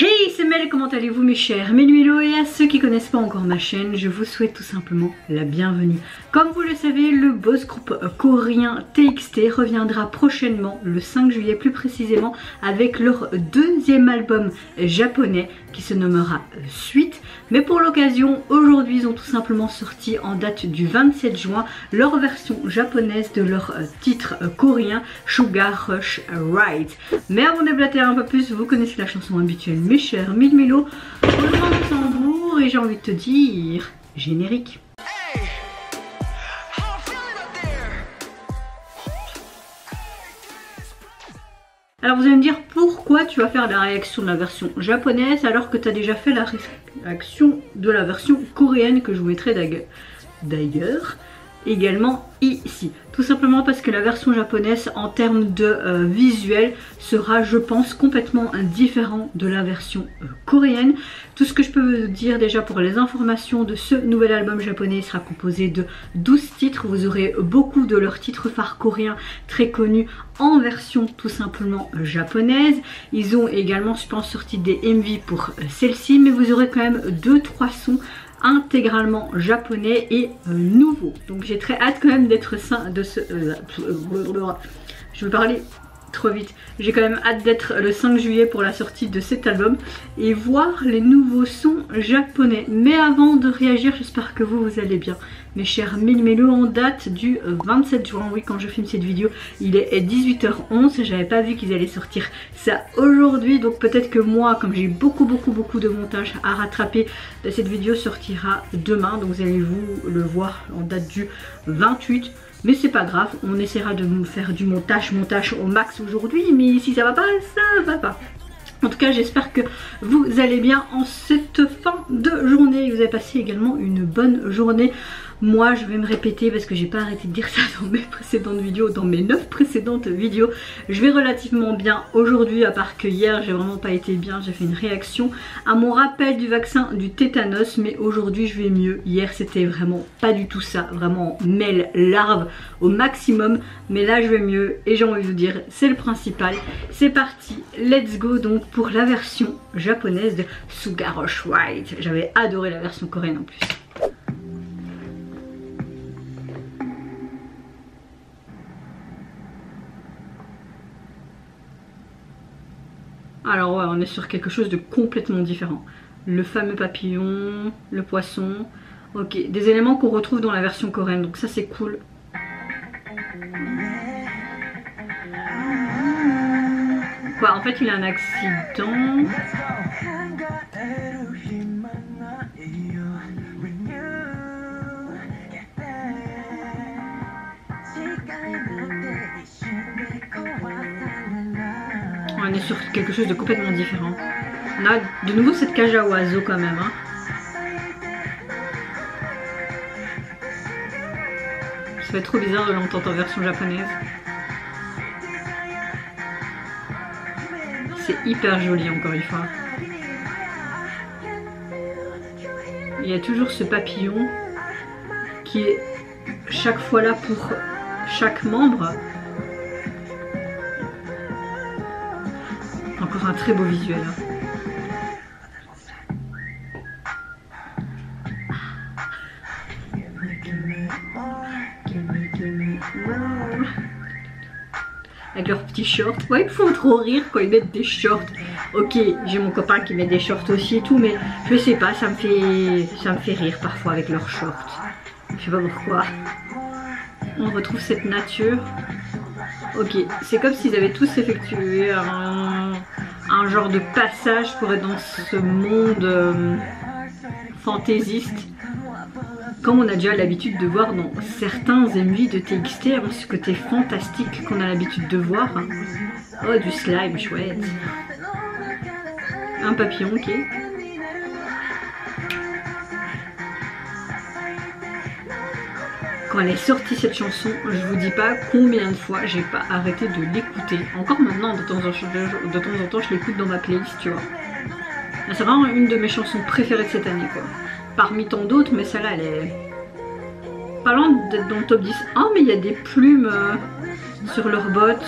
Hey, c'est Mel, comment allez-vous mes chers Meluelo, et à ceux qui connaissent pas encore ma chaîne, je vous souhaite tout simplement la bienvenue. Comme vous le savez, le boss group coréen TXT reviendra prochainement, le 5 juillet plus précisément, avec leur deuxième album japonais qui se nommera Suite. Mais pour l'occasion, aujourd'hui ils ont tout simplement sorti en date du 27 juin leur version japonaise de leur titre coréen Sugar Rush Ride. Mais avant de déblater un peu plus, vous connaissez la chanson habituelle mes chers Meluelo, roulement de tambour, et j'ai envie de te dire générique. Alors vous allez me dire pourquoi tu vas faire la réaction de la version japonaise alors que tu as déjà fait la réaction de la version coréenne que je vous mettrai d'ailleurs également ici. Tout simplement parce que la version japonaise en termes de visuel sera, je pense, complètement différent de la version coréenne. Tout ce que je peux vous dire déjà pour les informations de ce nouvel album japonais sera composé de 12 titres. Vous aurez beaucoup de leurs titres phares coréens très connus en version tout simplement japonaise. Ils ont également, je pense, sorti des MV pour celle-ci, mais vous aurez quand même 2-3 sons intégralement japonais et nouveau. Donc j'ai très hâte quand même d'être de ce... je veux parler trop vite. J'ai quand même hâte d'être le 5 juillet pour la sortie de cet album et voir les nouveaux sons japonais. Mais avant de réagir, j'espère que vous allez bien mes chers Meluelo. En date du 27 juin, oui, quand je filme cette vidéo il est 18h11, j'avais pas vu qu'ils allaient sortir ça aujourd'hui, donc peut-être que moi, comme j'ai beaucoup de montage à rattraper, cette vidéo sortira demain, donc vous allez vous le voir en date du 28. Mais c'est pas grave, on essaiera de nous faire du montage au max aujourd'hui, mais si ça va pas, ça va pas. En tout cas, j'espère que vous allez bien en cette fin de journée. Vous avez passé également une bonne journée. Moi, je vais me répéter parce que j'ai pas arrêté de dire ça dans mes précédentes vidéos, dans mes 9 précédentes vidéos. Je vais relativement bien aujourd'hui, à part que hier, j'ai vraiment pas été bien. J'ai fait une réaction à mon rappel du vaccin du tétanos, mais aujourd'hui, je vais mieux. Hier, c'était vraiment pas du tout ça, vraiment mêle larve au maximum. Mais là, je vais mieux et j'ai envie de vous dire, c'est le principal. C'est parti, let's go donc pour la version japonaise de Sugar Rush Ride. J'avais adoré la version coréenne en plus. Alors ouais, on est sur quelque chose de complètement différent. Le fameux papillon, le poisson, ok, des éléments qu'on retrouve dans la version coréenne, donc ça c'est cool. Quoi, en fait il a un accident. On est sur quelque chose de complètement différent. On a de nouveau cette cage à oiseaux quand même. Hein. Ça va être trop bizarre de l'entendre en version japonaise. C'est hyper joli encore une fois. Il y a toujours ce papillon qui est chaque fois là pour chaque membre. Encore un très beau visuel. Avec leurs petits shorts. Ouais, ils font trop rire quand ils mettent des shorts. Ok, j'ai mon copain qui met des shorts aussi et tout, mais je sais pas, ça me fait rire parfois avec leurs shorts. Je sais pas pourquoi. On retrouve cette nature. Ok, c'est comme s'ils avaient tous effectué un genre de passage pour être dans ce monde fantaisiste. Comme on a déjà l'habitude de voir dans certains MV de TXT, hein, ce côté fantastique qu'on a l'habitude de voir. Hein. Oh, du slime, chouette. Un papillon, ok. Quand elle est sortie cette chanson, je vous dis pas combien de fois j'ai pas arrêté de l'écouter. Encore maintenant, de temps en temps, je l'écoute dans ma playlist, tu vois. C'est vraiment une de mes chansons préférées de cette année, quoi. Parmi tant d'autres, mais celle-là, elle est pas loin d'être dans le top 10. Ah, mais il y a des plumes sur leurs bottes.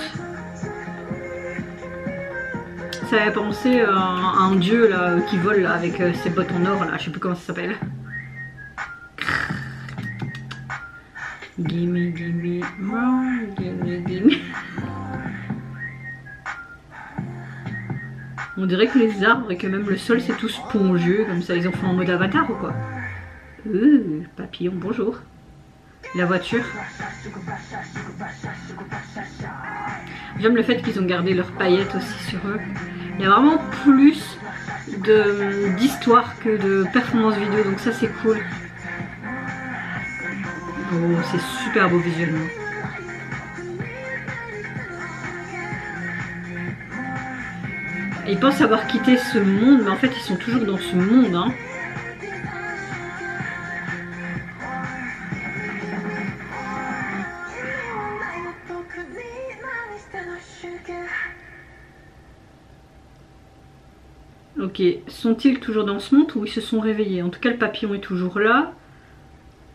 ça avait pensé à un dieu là qui vole là, avec ses bottes en or là, je sais plus comment ça s'appelle. Gimme, gimme, more, gimme, gimme. On dirait que les arbres et que même le sol c'est tout spongieux, comme ça ils en font en mode avatar ou quoi. Papillon, bonjour. La voiture. J'aime le fait qu'ils ont gardé leurs paillettes aussi sur eux. Il y a vraiment plus d'histoire que de performance vidéo, donc ça c'est cool. Oh, c'est super beau visuellement. Ils pensent avoir quitté ce monde, mais en fait ils sont toujours dans ce monde, hein. Ok, sont-ils toujours dans ce monde ou ils se sont réveillés? En tout cas le papillon est toujours là.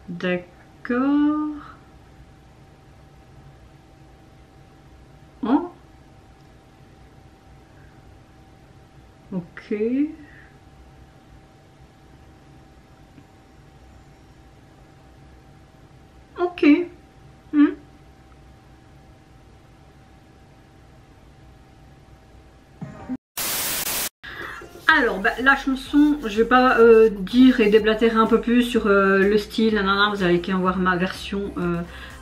D'accord. Oh. Ok. Ok. Alors la chanson, je vais pas dire et déblatérer un peu plus sur le style, nanana, vous allez qu'à voir ma version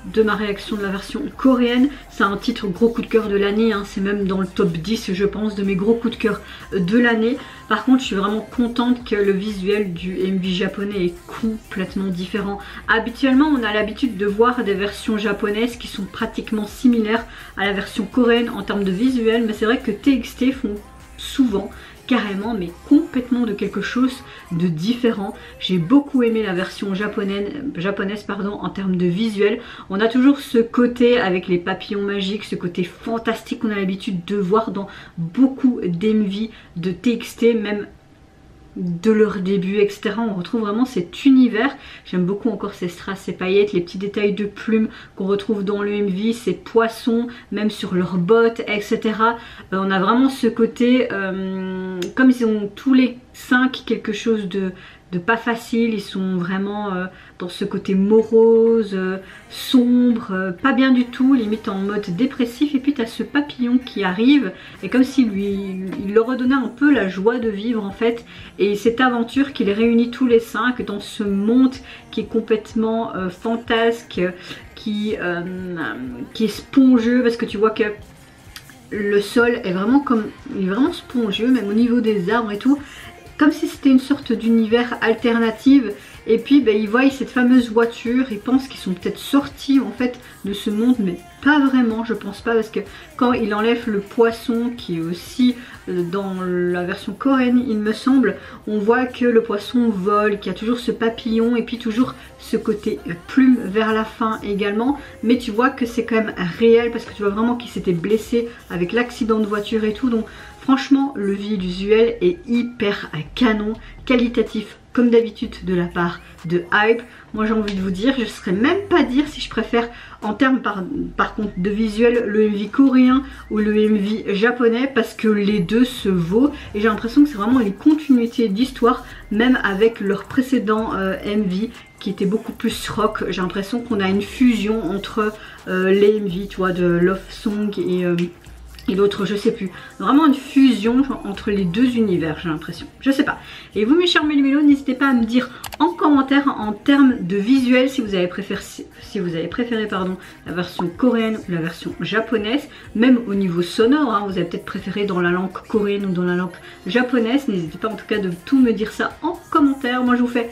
de ma réaction de la version coréenne. C'est un titre gros coup de cœur de l'année, hein. C'est même dans le top 10 je pense de mes gros coups de cœur de l'année. Par contre je suis vraiment contente que le visuel du MV japonais est complètement différent. Habituellement on a l'habitude de voir des versions japonaises qui sont pratiquement similaires à la version coréenne en termes de visuel, mais c'est vrai que TXT font souvent carrément mais complètement de quelque chose de différent. J'ai beaucoup aimé la version japonaise en termes de visuel. On a toujours ce côté avec les papillons magiques, ce côté fantastique qu'on a l'habitude de voir dans beaucoup d'MV de TXT, même de leur début, etc. On retrouve vraiment cet univers. J'aime beaucoup encore ces strass, ces paillettes, les petits détails de plumes qu'on retrouve dans le MV, ces poissons, même sur leurs bottes, etc. On a vraiment ce côté, comme ils ont tous les 5 quelque chose de pas facile, ils sont vraiment dans ce côté morose, sombre, pas bien du tout, limite en mode dépressif. Et puis tu as ce papillon qui arrive et comme si il leur redonnait un peu la joie de vivre en fait, et cette aventure qui les réunit tous les 5 dans ce monde qui est complètement fantasque, qui est spongieux, parce que tu vois que le sol est vraiment il est vraiment spongieux, même au niveau des arbres et tout, comme si c'était une sorte d'univers alternatif. Et puis ils voient cette fameuse voiture, ils pensent qu'ils sont peut-être sortis en fait de ce monde, mais pas vraiment, je pense pas, parce que quand il enlève le poisson qui est aussi dans la version coréenne il me semble, on voit que le poisson vole, qu'il y a toujours ce papillon et puis toujours ce côté plume vers la fin également, mais tu vois que c'est quand même réel parce que tu vois vraiment qu'il s'était blessé avec l'accident de voiture et tout. Donc franchement le visuel est hyper canon, qualitatif comme d'habitude de la part de Hype. Moi j'ai envie de vous dire, je ne saurais même pas dire si je préfère en termes par contre de visuel le MV coréen ou le MV japonais, parce que les deux se vaut et j'ai l'impression que c'est vraiment une continuité d'histoire, même avec leur précédent MV qui était beaucoup plus rock. J'ai l'impression qu'on a une fusion entre les MV, tu vois, de Love Song et l'autre je sais plus, vraiment une fusion entre les deux univers, j'ai l'impression, je sais pas. Et vous mes chers mélos, n'hésitez pas à me dire en commentaire en termes de visuel si vous avez préféré la version coréenne ou la version japonaise, même au niveau sonore, hein, vous avez peut-être préféré dans la langue coréenne ou dans la langue japonaise. N'hésitez pas en tout cas de tout me dire ça en commentaire. Moi je vous fais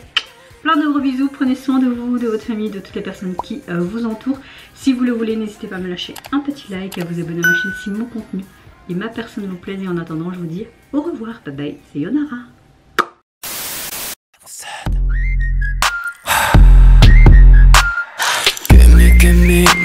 plein de gros bisous, prenez soin de vous, de votre famille, de toutes les personnes qui vous entourent. Si vous le voulez, n'hésitez pas à me lâcher un petit like, à vous abonner à ma chaîne si mon contenu et ma personne vous plaisent. Et en attendant, je vous dis au revoir, bye bye, c'est Yonara. Give me